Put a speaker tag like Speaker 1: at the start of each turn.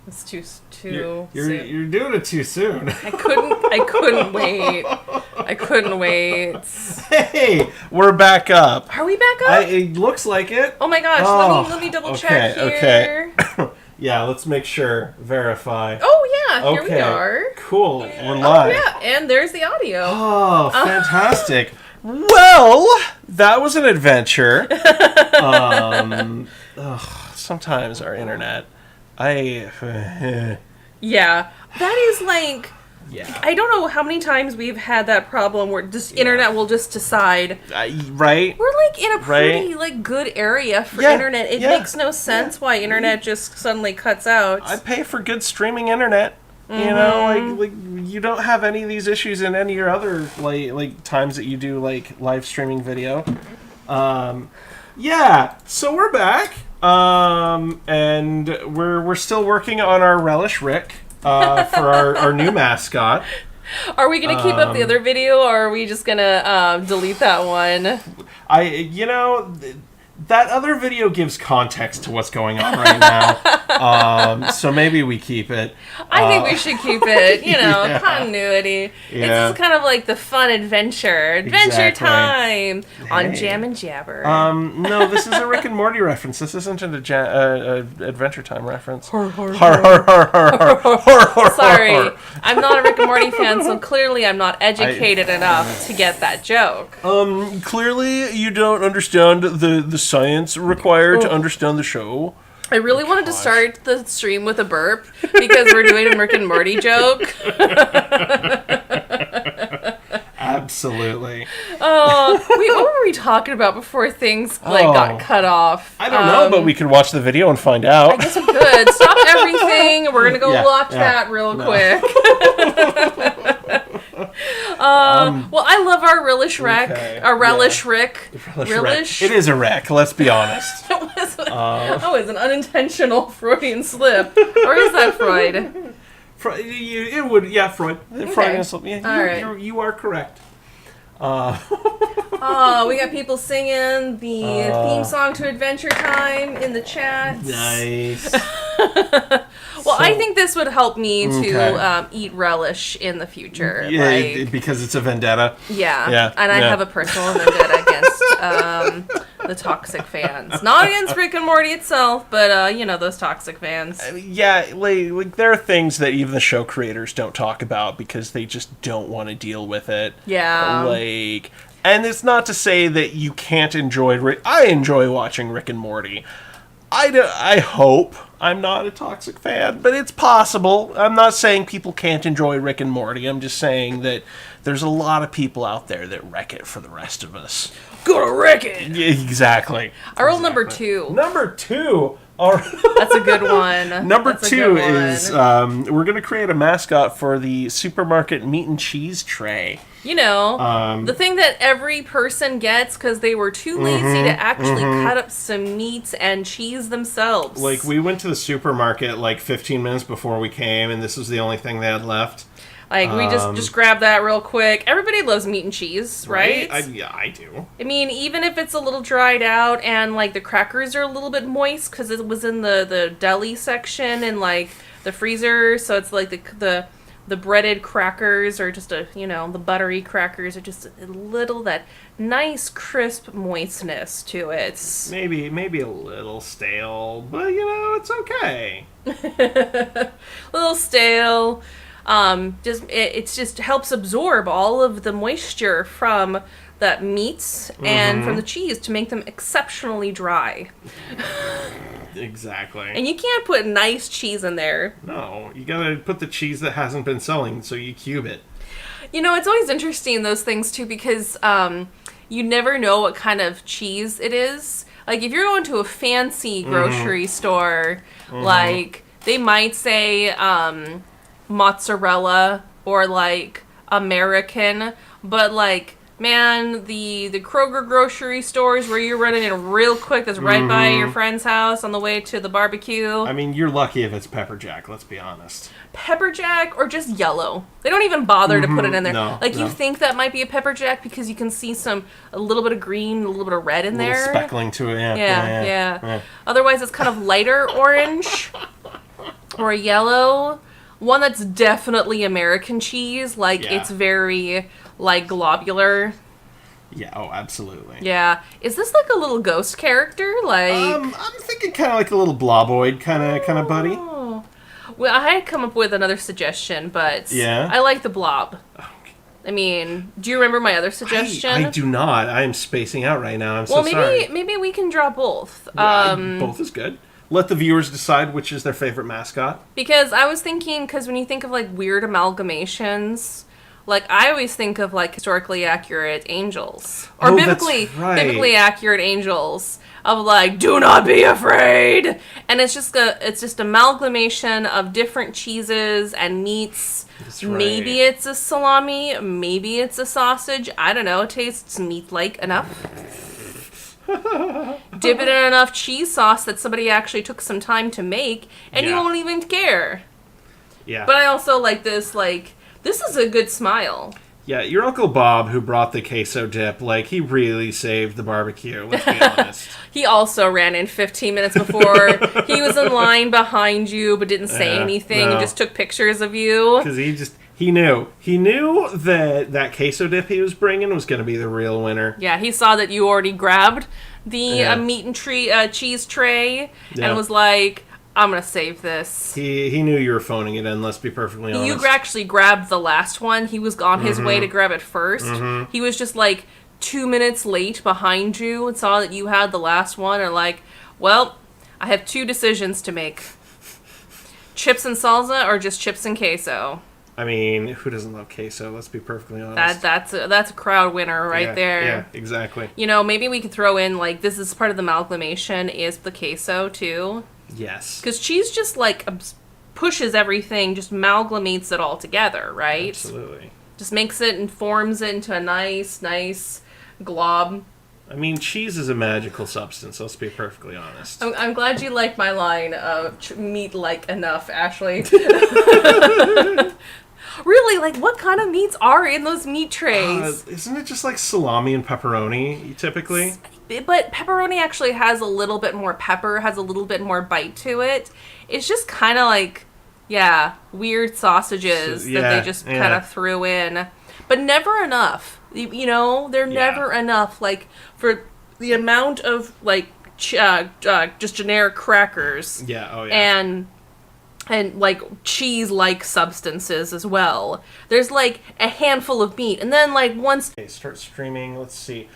Speaker 1: It's too
Speaker 2: You're doing it too soon.
Speaker 1: I couldn't wait. I couldn't wait.
Speaker 2: Hey, we're back up.
Speaker 1: Are we back up?
Speaker 2: It looks like it.
Speaker 1: Oh my gosh, let me double check here.
Speaker 2: Okay. Yeah, let's make sure. Verify.
Speaker 1: Oh yeah, here we are.
Speaker 2: Cool. We're live.
Speaker 1: Oh yeah, and there's the audio.
Speaker 2: Oh, fantastic. Well, that was an adventure. Sometimes our internet.
Speaker 1: Yeah, that is like...
Speaker 2: Yeah.
Speaker 1: I don't know how many times we've had that problem where internet will just decide.
Speaker 2: Right?
Speaker 1: We're like in a pretty good area for internet. It makes no sense why internet just suddenly cuts out.
Speaker 2: I pay for good streaming internet. Mm-hmm. You know, like you don't have any of these issues in any of your other like times that you do like live streaming video. Yeah, so we're back. And we're still working on our Relish Rick for our new mascot.
Speaker 1: Are we gonna keep up the other video, or are we just gonna delete that one?
Speaker 2: That other video gives context to what's going on right now. So maybe we keep it.
Speaker 1: I think we should keep it. Continuity.
Speaker 2: Yeah.
Speaker 1: It's kind of like the fun adventure time on Jam and Jabber.
Speaker 2: No, this is a Rick and Morty reference. This isn't an Adventure Time reference.
Speaker 1: Sorry,
Speaker 2: Sorry,
Speaker 1: I'm not a Rick and Morty fan, so clearly I'm not educated enough to get that joke.
Speaker 2: Clearly you don't understand the science required to understand the show.
Speaker 1: I really wanted to start the stream with a burp because we're doing a Rick and Morty joke.
Speaker 2: Absolutely.
Speaker 1: What were we talking about before things got cut off?
Speaker 2: I don't know, but we could watch the video and find out.
Speaker 1: I guess we could. Stop everything. We're gonna go watch that real quick. Well, I love our Relish Rick.
Speaker 2: Okay.
Speaker 1: Our Relish Rick.
Speaker 2: Relish. It is a wreck. Let's be honest.
Speaker 1: It's an unintentional Freudian slip, or is that Freud?
Speaker 2: Freud.
Speaker 1: Okay.
Speaker 2: Freud.
Speaker 1: All right.
Speaker 2: You are correct.
Speaker 1: We got people singing the theme song to Adventure Time in the chat.
Speaker 2: Nice.
Speaker 1: Well, I think this would help me to eat relish in the future.
Speaker 2: Yeah, because it's a vendetta.
Speaker 1: Yeah. And I have a personal vendetta against the toxic fans. Not against Rick and Morty itself, but, those toxic fans.
Speaker 2: Yeah, like there are things that even the show creators don't talk about because they just don't want to deal with it.
Speaker 1: Yeah.
Speaker 2: And it's not to say that you can't enjoy Rick. I enjoy watching Rick and Morty. I hope I'm not a toxic fan, but it's possible. I'm not saying people can't enjoy Rick and Morty. I'm just saying that there's a lot of people out there that wreck it for the rest of us.
Speaker 1: Gonna wreck it!
Speaker 2: Yeah, exactly.
Speaker 1: I roll number 2.
Speaker 2: Number 2?
Speaker 1: That's a good one.
Speaker 2: Number 2 is we're going to create a mascot for the supermarket meat and cheese tray.
Speaker 1: The thing that every person gets because they were too lazy to actually cut up some meat and cheese themselves.
Speaker 2: Like, we went to the supermarket 15 minutes before we came, and this was the only thing they had left.
Speaker 1: We just grab that real quick. Everybody loves meat and cheese, right?
Speaker 2: I do.
Speaker 1: I mean, even if it's a little dried out and, the crackers are a little bit moist because it was in the deli section and, the freezer, so it's the breaded crackers or just the buttery crackers are just a little that nice crisp moistness to it.
Speaker 2: Maybe a little stale, but it's okay.
Speaker 1: A little stale. It just helps absorb all of the moisture from that meat and from the cheese to make them exceptionally dry.
Speaker 2: Exactly.
Speaker 1: And you can't put nice cheese in there.
Speaker 2: No, you gotta put the cheese that hasn't been selling, so you cube it.
Speaker 1: It's always interesting, those things, too, because you never know what kind of cheese it is. Like, if you're going to a fancy grocery store, they might say mozzarella or, American, but, Man, the Kroger grocery stores where you're running in real quick that's right by your friend's house on the way to the barbecue.
Speaker 2: I mean, you're lucky if it's pepper jack, let's be honest.
Speaker 1: Pepper jack or just yellow. They don't even bother to put it in there.
Speaker 2: No,
Speaker 1: you think that might be a pepper jack because you can see a little bit of green, a little bit of red in there.
Speaker 2: Speckling to it,
Speaker 1: Yeah. Otherwise, it's kind of lighter orange or a yellow. One that's definitely American cheese. It's very, globular.
Speaker 2: Yeah, oh, absolutely.
Speaker 1: Yeah. Is this like a little ghost character?
Speaker 2: I'm thinking kind of like a little bloboid kind of buddy.
Speaker 1: Oh. Well, I had come up with another suggestion, but I like the blob. I mean, do you remember my other suggestion?
Speaker 2: I do not. I am spacing out right now. I'm sorry.
Speaker 1: Maybe we can draw both.
Speaker 2: Both is good. Let the viewers decide which is their favorite mascot.
Speaker 1: Because I was thinking, because when you think of weird amalgamations, I always think of historically accurate angels or biblically accurate angels of do not be afraid, and it's just amalgamation of different cheeses and meats.
Speaker 2: That's right.
Speaker 1: Maybe it's a salami, maybe it's a sausage. I don't know. It tastes meat-like enough. Dip it in enough cheese sauce that somebody actually took some time to make, and you won't even care.
Speaker 2: Yeah.
Speaker 1: But I also like this. This is a good smile.
Speaker 2: Yeah, your Uncle Bob, who brought the queso dip, he really saved the barbecue, let's be honest.
Speaker 1: He also ran in 15 minutes before. He was in line behind you, but didn't say anything and just took pictures of you.
Speaker 2: Because he knew. He knew that queso dip he was bringing was going to be the real winner.
Speaker 1: Yeah, he saw that you already grabbed the meat and cheese tray and was like, I'm going to save this.
Speaker 2: He knew you were phoning it in, let's be perfectly honest.
Speaker 1: You actually grabbed the last one. He was on his way to grab it first. He was just 2 minutes late behind you and saw that you had the last one and well, I have two decisions to make. Chips and salsa or just chips and queso?
Speaker 2: I mean, who doesn't love queso? Let's be perfectly honest.
Speaker 1: That's a crowd winner right there.
Speaker 2: Yeah, exactly.
Speaker 1: Maybe we could throw in this is part of the amalgamation is the queso too.
Speaker 2: Yes.
Speaker 1: Because cheese just pushes everything, just amalgamates it all together, right?
Speaker 2: Absolutely.
Speaker 1: Just makes it and forms it into a nice glob.
Speaker 2: I mean, cheese is a magical substance, let's be perfectly honest.
Speaker 1: I'm glad you liked my line of meat-like enough, Ashley. Really, what kind of meats are in those meat trays?
Speaker 2: Isn't it just salami and pepperoni, typically?
Speaker 1: But pepperoni actually has a little bit more pepper, has a little bit more bite to it. It's just kind of weird sausages that they just kind of threw in. But never enough. They're never enough, for the amount of, just generic crackers.
Speaker 2: Yeah, oh yeah.
Speaker 1: And cheese-like substances as well. There's a handful of meat, and then once.
Speaker 2: Okay, start streaming. Let's see.